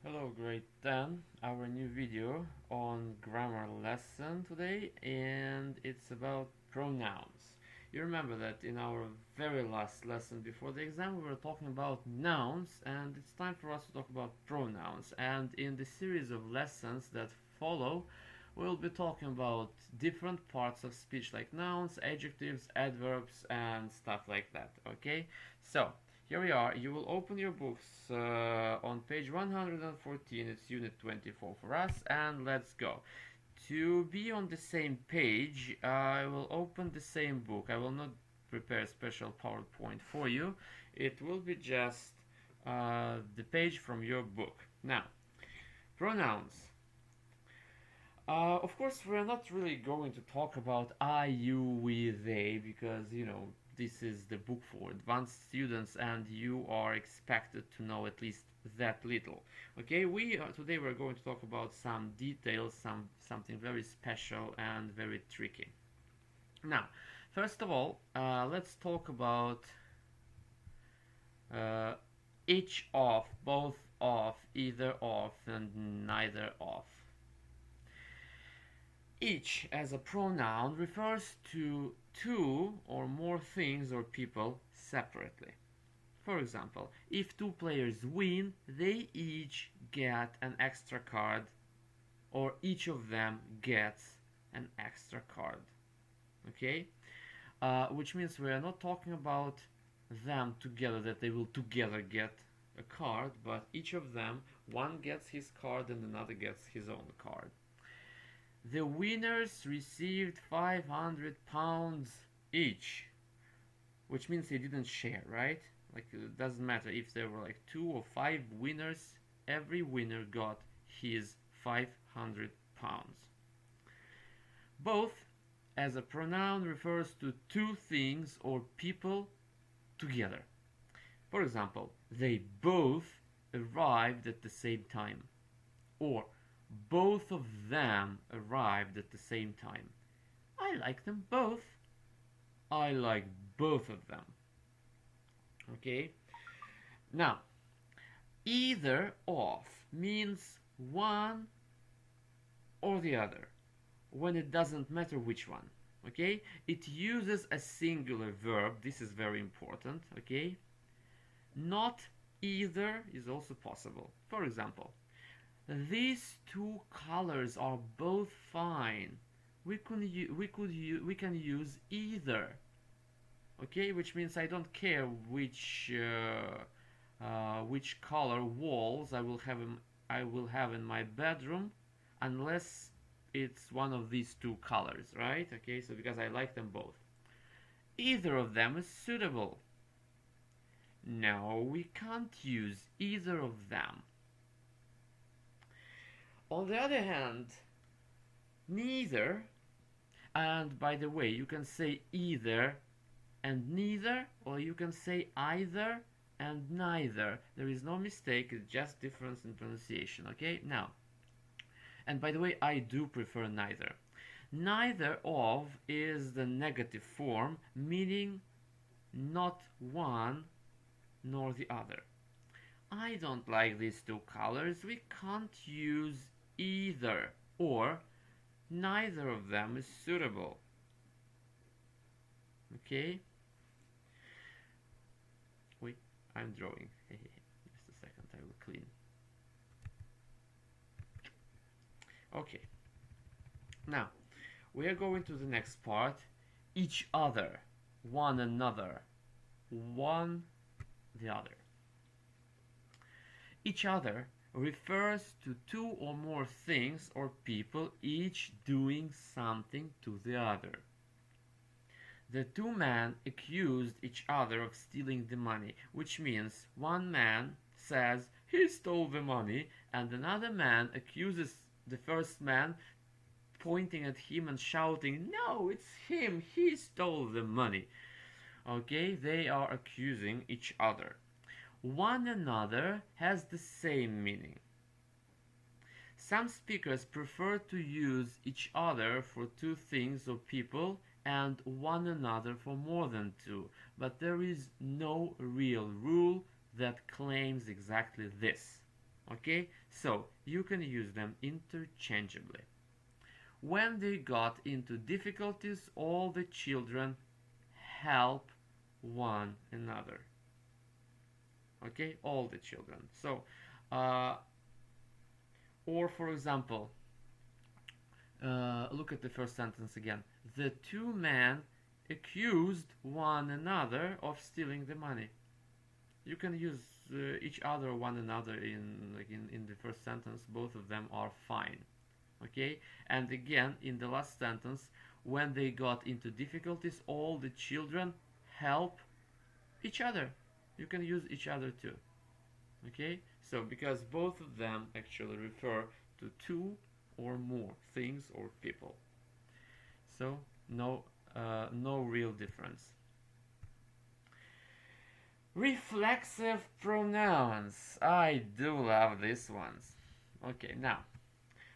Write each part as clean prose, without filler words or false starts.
Hello, grade 10, our new video on grammar lesson today, and it's about pronouns. You remember that in our very last lesson before the exam we were talking about nouns, and it's time for us to talk about pronouns. And in the series of lessons that follow, we'll be talking about different parts of speech like nouns, adjectives, adverbs, and stuff like that. Okay? So, here we are. You will open your books on page 114. It's unit 24 for us, and let's go. To be on the same page, I will open the same book. I will not prepare a special PowerPoint for you. It will be just the page from your book. Now, pronouns. Of course, we're not really going to talk about I, you, we, they, because, this is the book for advanced students and you are expected to know at least that little. Okay, today we're going to talk about some details, something very special and very tricky. Now, first of all, let's talk about uh, each of, both of, either of, and neither of. Each as a pronoun refers to two or more things or people separately. For example, if two players win, they each get an extra card, or each of them gets an extra card. Okay? Which means we are not talking about them together, that they will together get a card, but each of them, one gets his card and another gets his own card. The winners received £500 each, which means they didn't share, right? Like, it doesn't matter if there were like 2 or 5 winners, every winner got his £500. Both as a pronoun refers to two things or people together. For example, they both arrived at the same time, or both of them arrived at the same time. I like them both. I like both of them. Okay? Now, either of means one or the other when it doesn't matter which one. Okay? It uses a singular verb. This is very important. Okay? Not either is also possible. For example, these two colors are both fine. We can use either. Okay, which means I don't care which color walls I will have in my bedroom, unless it's one of these two colors, right? Okay, so because I like them both. Either of them is suitable. No, we can't use either of them. On the other hand, neither, and by the way, you can say either and neither, or you can say either and neither. There is no mistake, it's just difference in pronunciation, okay? Now, and by the way, I do prefer neither. Neither of is the negative form, meaning not one nor the other. I don't like these two colors. We can't use either, or neither of them is suitable. Okay? Wait, I'm drawing. Just a second, I will clean. Okay. Now, we are going to the next part. Each other, one another, one the other. Each other refers to two or more things or people each doing something to the other. The two men accused each other of stealing the money, which means one man says he stole the money and another man accuses the first man, pointing at him and shouting, "No, it's him, he stole the money." Okay, they are accusing each other. One another has the same meaning. Some speakers prefer to use each other for two things or people and one another for more than two, but there is no real rule that claims exactly this. Okay, so you can use them interchangeably. When they got into difficulties, all the children help one another. Okay, all the children. So, uh, or for example, look at the first sentence again. The two men accused one another of stealing the money. You can use each other or one another in the first sentence. Both of them are fine. Okay, and again in the last sentence, when they got into difficulties, all the children help each other. You can use each other too. Okay, so because both of them actually refer to two or more things or people, so no real difference. Reflexive pronouns, I do love these ones. Okay, now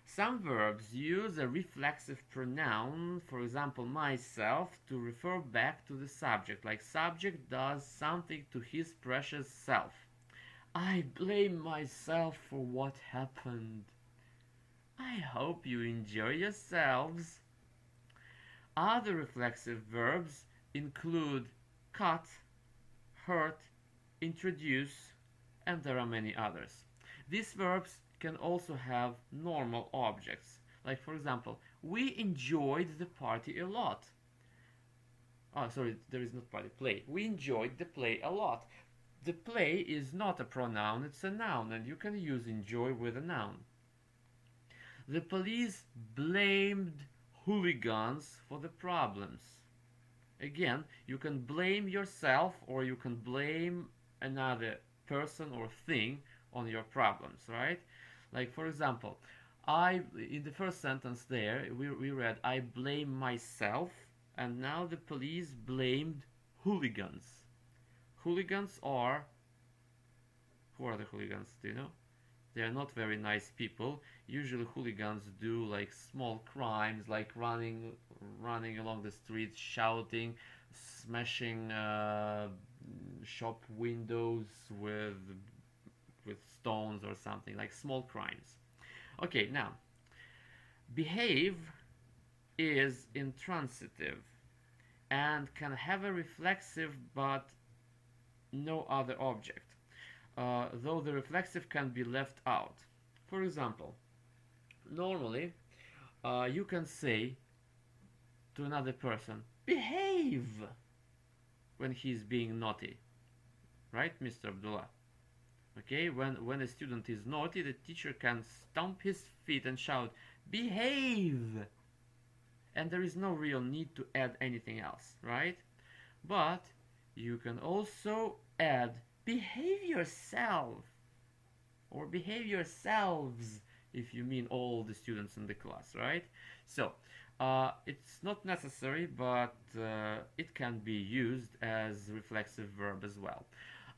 some verbs use a reflexive pronoun, for example myself, to refer back to the subject, like subject does something to his precious self. I blame myself for what happened. I hope you enjoy yourselves. Other reflexive verbs include cut, hurt, introduce, and there are many others. These verbs can also have normal objects. Like for example, we enjoyed the party a lot. Oh, sorry, there is not party, play. We enjoyed the play a lot. The play is not a pronoun, it's a noun, and you can use enjoy with a noun. The police blamed hooligans for the problems. Again, you can blame yourself or you can blame another person or thing on your problems, right? Like for example, in the first sentence there, we read, I blame myself, and now the police blamed hooligans. Hooligans are, who are the hooligans, do you know? They are not very nice people. Usually hooligans do like small crimes, like running along the streets, shouting, smashing shop windows with stones or something, like small crimes. Okay, now behave is intransitive and can have a reflexive but no other object, though the reflexive can be left out. For example, normally you can say to another person, behave, when he's being naughty, right, Mr. Abdullah? Okay, when a student is naughty, the teacher can stomp his feet and shout, behave, and there is no real need to add anything else, right? But you can also add behave yourself or behave yourselves if you mean all the students in the class, right? So it's not necessary, but it can be used as reflexive verb as well.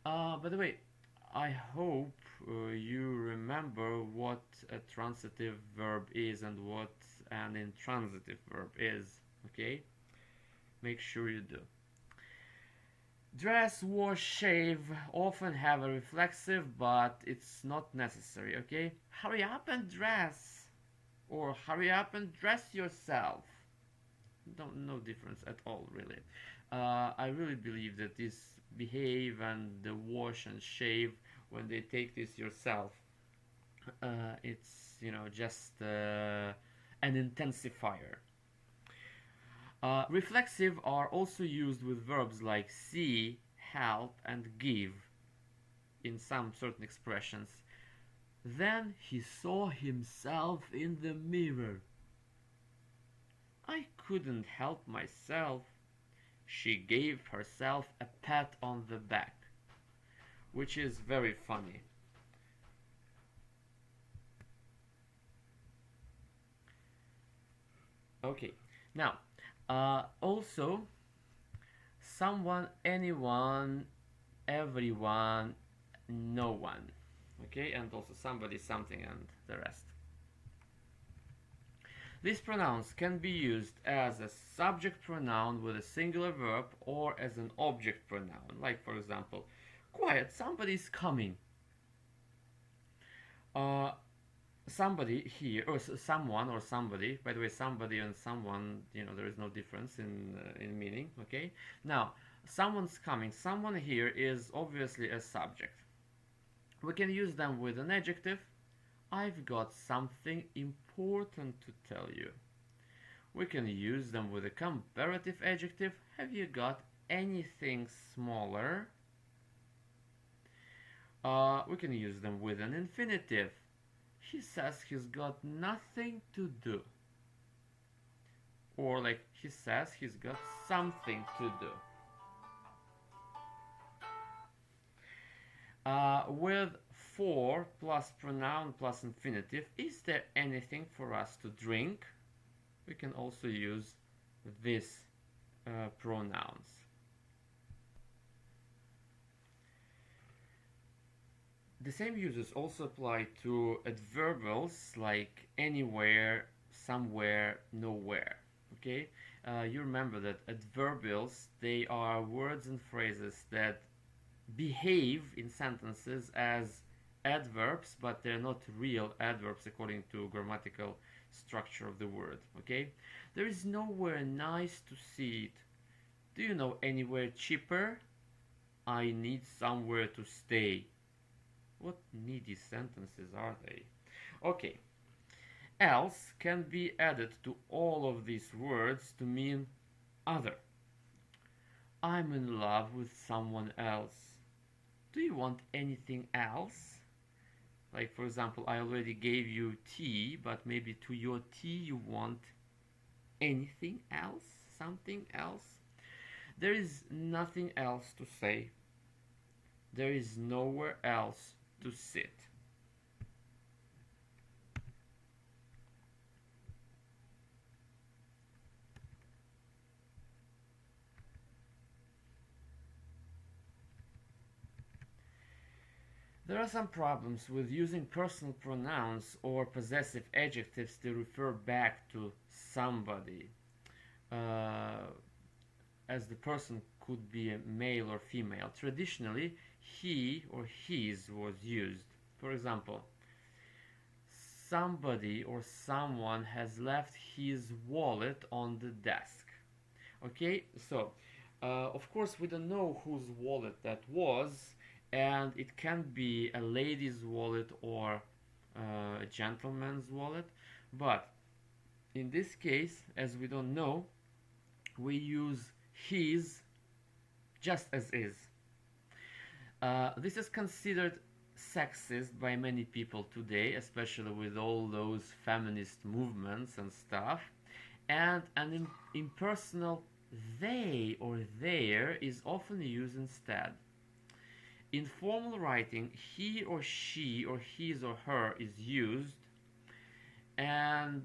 By the way, I hope you remember what a transitive verb is and what an intransitive verb is, okay? Make sure you do. Dress, wash, shave often have a reflexive, but it's not necessary, okay? Hurry up and dress, or hurry up and dress yourself. No difference at all, really. I really believe that this behave and the wash and shave, when they take this yourself, it's just an intensifier. Reflexive are also used with verbs like see, help, and give in some certain expressions. Then he saw himself in the mirror. I couldn't help myself. She gave herself a pat on the back, which is very funny. Okay, now also someone, anyone, everyone, no one. Okay, and also somebody, something, and the rest. These pronouns can be used as a subject pronoun with a singular verb or as an object pronoun, like for example, quiet, somebody's coming. somebody here, or someone or somebody. By the way, somebody and someone, there is no difference in meaning. Okay. Now, someone's coming. Someone here is obviously a subject. We can use them with an adjective. I've got something important to tell you. We can use them with a comparative adjective. Have you got anything smaller? We can use them with an infinitive. He says he's got nothing to do. Or like he says he's got something to do. With for plus pronoun plus infinitive, is there anything for us to drink? We can also use these pronouns. The same uses also apply to adverbials like anywhere, somewhere, nowhere. Okay, you remember that adverbials, they are words and phrases that behave in sentences as adverbs, but they're not real adverbs according to grammatical structure of the word. Okay, there is nowhere nice to see it. Do you know anywhere cheaper? I need somewhere to stay. What needy sentences are they? Okay, else can be added to all of these words to mean other. I'm in love with someone else. Do you want anything else? Like, for example, I already gave you tea, but maybe to your tea you want anything else? Something else? There is nothing else to say. There is nowhere else to sit. There are some problems with using personal pronouns or possessive adjectives to refer back to somebody, as the person could be a male or female. Traditionally, he or his was used. For example, somebody or someone has left his wallet on the desk. Okay, so of course we don't know whose wallet that was, and it can be a lady's wallet or a gentleman's wallet, but in this case, as we don't know, we use his just as is. This is considered sexist by many people today, especially with all those feminist movements and stuff, and an impersonal they or their is often used instead. In formal writing, he or she or his or her is used, and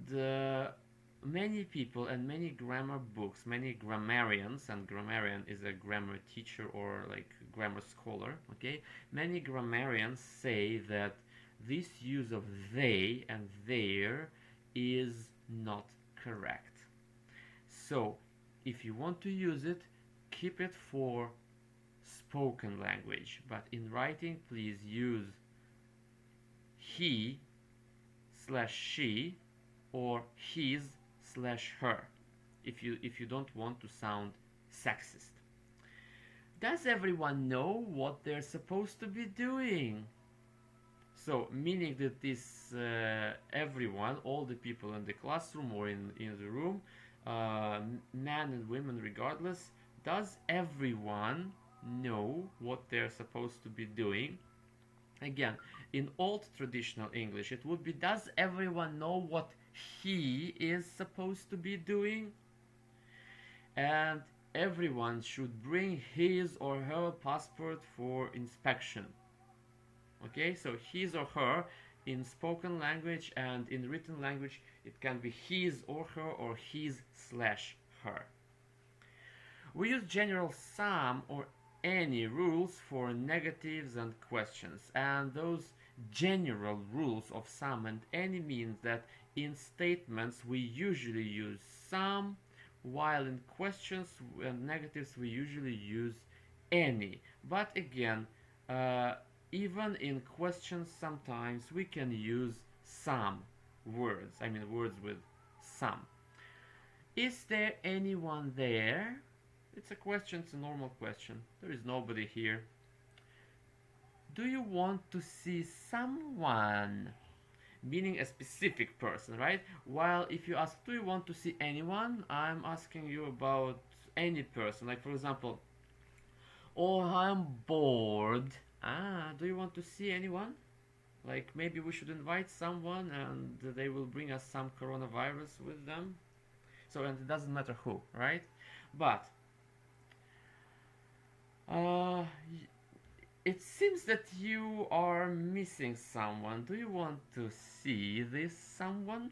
many people and many grammar books, many grammarians, and grammarian is a grammar teacher or like grammar scholar, okay? Many grammarians say that this use of they and their is not correct. So, if you want to use it, keep it for spoken language, but in writing, please use he / she or his / her if you don't want to sound sexist. Does everyone know what they're supposed to be doing? So, meaning that this everyone, all the people in the classroom or in the room, men and women regardless, does everyone know what they're supposed to be doing? Again, in old traditional English, it would be, does everyone know what he is supposed to be doing? And everyone should bring his or her passport for inspection. Okay, so his or her in spoken language, and in written language it can be his or his / her. We use general some or any rules for negatives and questions, and those general rules of some and any means that in statements we usually use some, while in questions and negatives we usually use any. But again, even in questions sometimes we can use some words. I mean words with some. Is there anyone there? It's a question, it's a normal question. There is nobody here. Do you want to see someone? Meaning a specific person, right? While if you ask, do you want to see anyone? I'm asking you about any person. Like for example, oh, I'm bored. Ah, do you want to see anyone? Like maybe we should invite someone and they will bring us some coronavirus with them. So and it doesn't matter who, right? But uh, it seems that you are missing someone. Do you want to see this someone?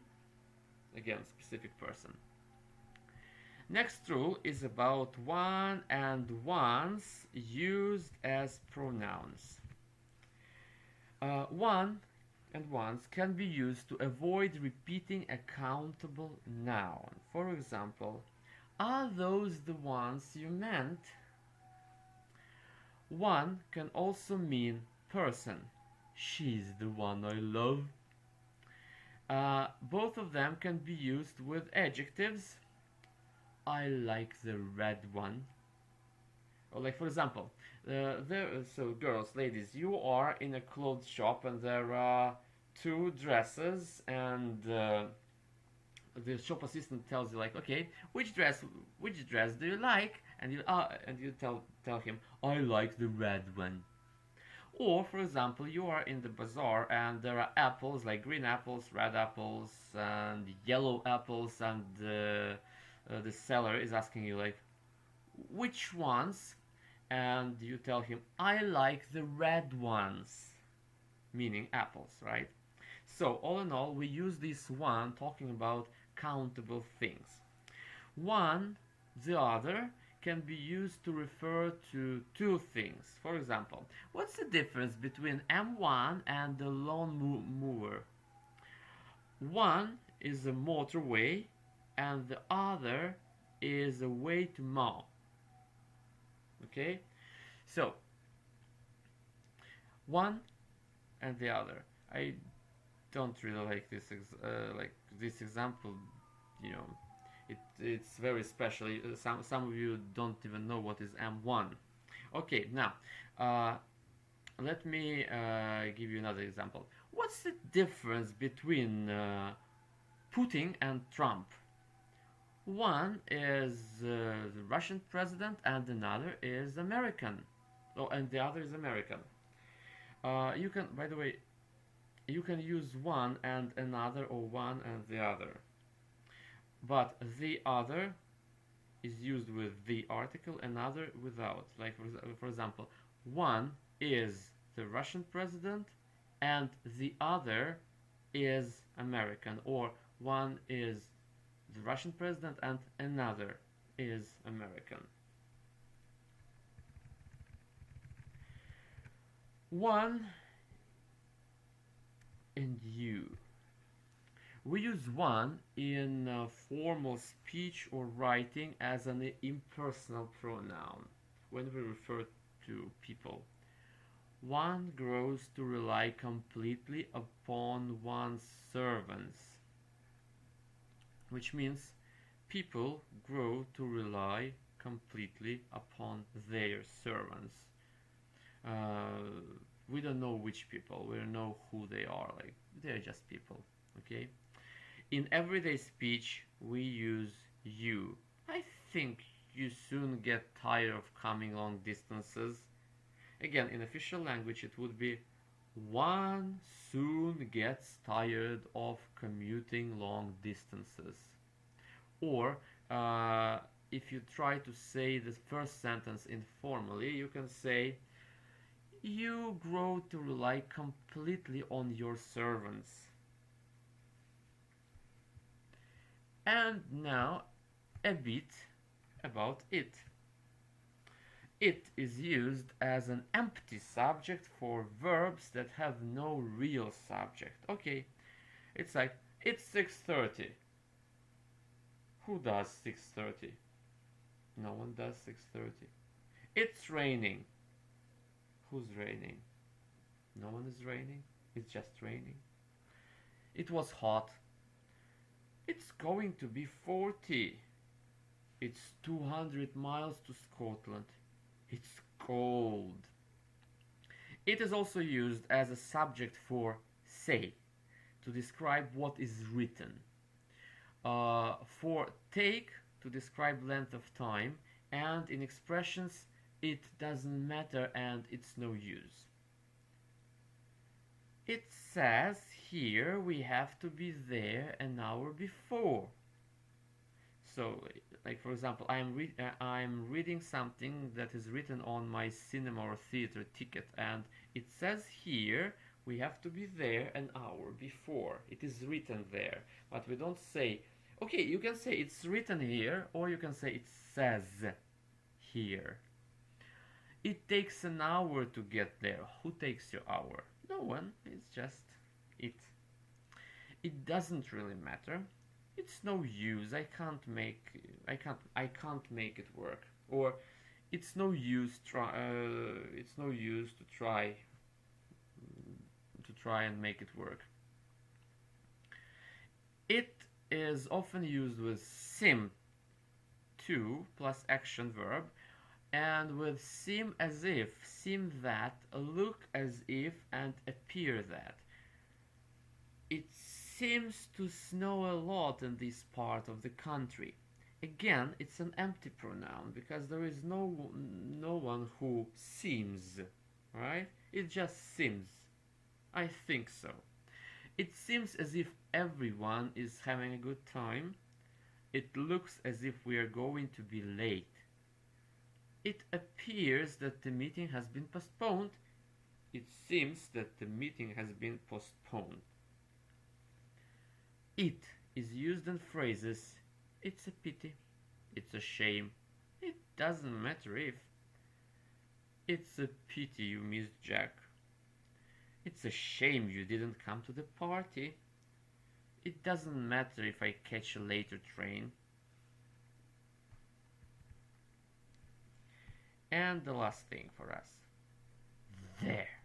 Again, specific person. Next rule is about one and ones used as pronouns. One and ones can be used to avoid repeating a countable noun. For example, are those the ones you meant? One can also mean person. She's the one I love. Both of them can be used with adjectives. I like the red one. Or like for example, so girls, ladies, you are in a clothes shop and there are two dresses and the shop assistant tells you like, okay, which dress do you like? And you tell him, I like the red one. Or for example, you are in the bazaar and there are apples like green apples, red apples, and yellow apples, and the seller is asking you like, which ones? And you tell him, I like the red ones, meaning apples, right? So all in all, we use this one talking about countable things. One, the other, can be used to refer to two things. For example, what's the difference between M1 and the lawn mower? One is a motorway and the other is a way to mow. Okay, so one and the other. I don't really like this example. You know, it's very special. Some of you don't even know what is M1. Okay, now let me give you another example. What's the difference between Putin and Trump? One is the Russian president and another is American. Oh, and the other is American. You can, by the way, you can use one and another or one and the other. But the other is used with the article, another without. Like for example, one is the Russian president and the other is American, or one is the Russian president and another is American. One and you. We use one in formal speech or writing as an impersonal pronoun when we refer to people. One grows to rely completely upon one's servants, which means people grow to rely completely upon their servants. We don't know which people, we don't know who they are, like they're just people, okay? In everyday speech, we use you. I think you soon get tired of coming long distances. Again, in official language, it would be one soon gets tired of commuting long distances. Or if you try to say the first sentence informally, you can say, you grow to rely completely on your servants. And now a bit about it. It is used as an empty subject for verbs that have no real subject. Okay, it's like, it's 6:30. Who does 6:30? No one does 6:30. It's raining. Who's raining? No one is raining. It's just raining. It was hot. It's going to be 40. It's 200 miles to Scotland. It's cold. It is also used as a subject for say to describe what is written. For take to describe length of time, and in expressions it doesn't matter and it's no use. It says here we have to be there an hour before. So, like for example, I'm reading something that is written on my cinema or theater ticket, and it says here we have to be there an hour before. It is written there, but we don't say. Okay, you can say it's written here, or you can say it says here. It takes an hour to get there. Who takes your hour? No one. It's just it. It doesn't really matter. It's no use. I can't make it work. Or it's no use to try and make it work. It is often used with seem to plus action verb, and with seem as if, seem that, look as if, and appear that. It seems to snow a lot in this part of the country. Again, it's an empty pronoun because there is no one who seems, right? It just seems. I think so. It seems as if everyone is having a good time. It looks as if we are going to be late. It appears that the meeting has been postponed. It seems that the meeting has been postponed. It is used in phrases. It's a pity. It's a shame. It doesn't matter if. It's a pity you missed Jack. It's a shame you didn't come to the party. It doesn't matter if I catch a later train. And the last thing for us. There.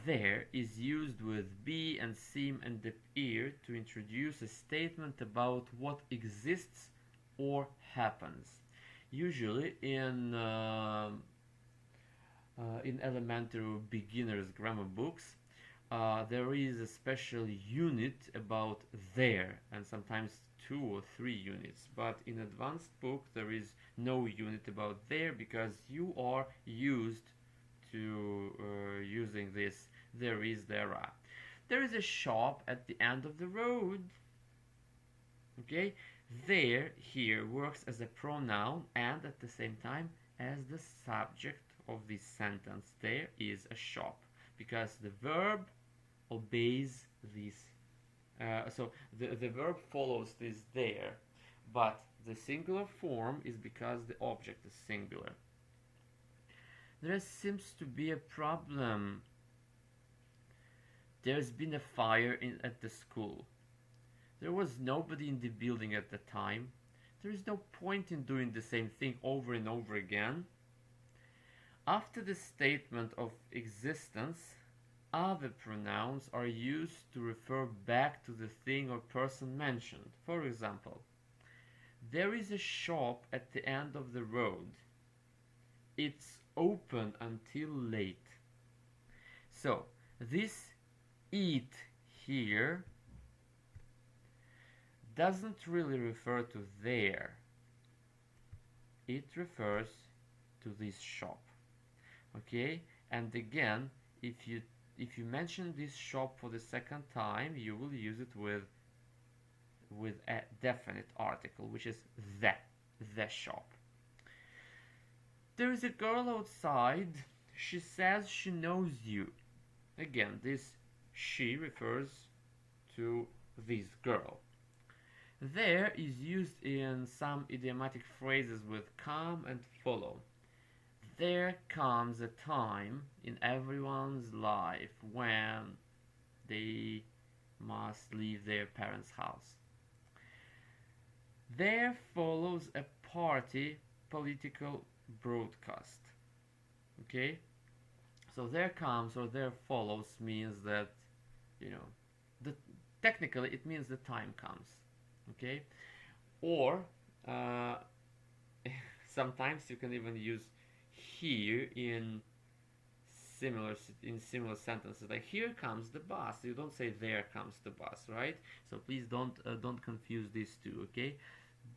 There is used with be and seem and appear to introduce a statement about what exists or happens. Usually in elementary or beginners grammar books, there is a special unit about there, and sometimes 2 or 3 units. But in advanced book there is no unit about there because you are used to using this there is, there are. There is a shop at the end of the road. Okay, there here works as a pronoun and at the same time as the subject of this sentence. There is a shop because the verb obeys this. So the verb follows this there, but the singular form is because the object is singular. There seems to be a problem. There's been a fire at the school. There was nobody in the building at the time. There is no point in doing the same thing over and over again. After the statement of existence, other pronouns are used to refer back to the thing or person mentioned. For example, there is a shop at the end of the road. It's open until late. So, this eat here doesn't really refer to there. It refers to this shop. Okay? And again, if you mention this shop for the second time, you will use it with a definite article, which is the shop. There is a girl outside. She says she knows you. Again, this she refers to this girl. There is used in some idiomatic phrases with come and follow. There comes a time in everyone's life when they must leave their parents' house. There follows a party political broadcast. Okay? So there comes or there follows means that you know, the technically it means the time comes. Okay, or uh, sometimes you can even use here in similar sentences, like here comes the bus. You don't say there comes the bus, right? So please don't confuse these two. Okay,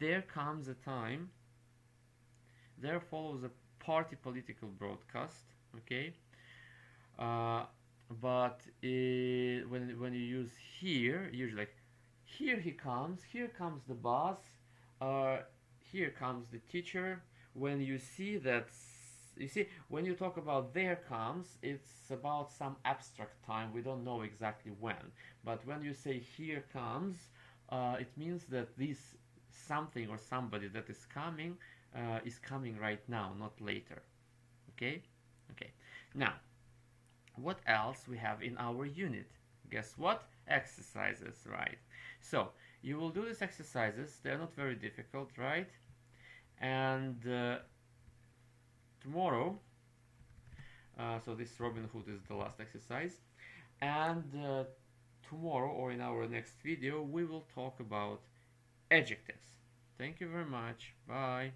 there comes a time, there follows a party political broadcast. Okay, uh, but when you use here, usually like here comes the boss, uh, here comes the teacher. When you see that, you see, when you talk about there comes, it's about some abstract time. We don't know exactly when. But when you say here comes, it means that this something or somebody that is coming right now, not later. Okay? Okay. Now, what else we have in our unit? Guess what? Exercises, right? So you will do these exercises. They're not very difficult, right? And tomorrow, so this Robin Hood is the last exercise, and tomorrow or in our next video we will talk about adjectives. Thank you very much. Bye.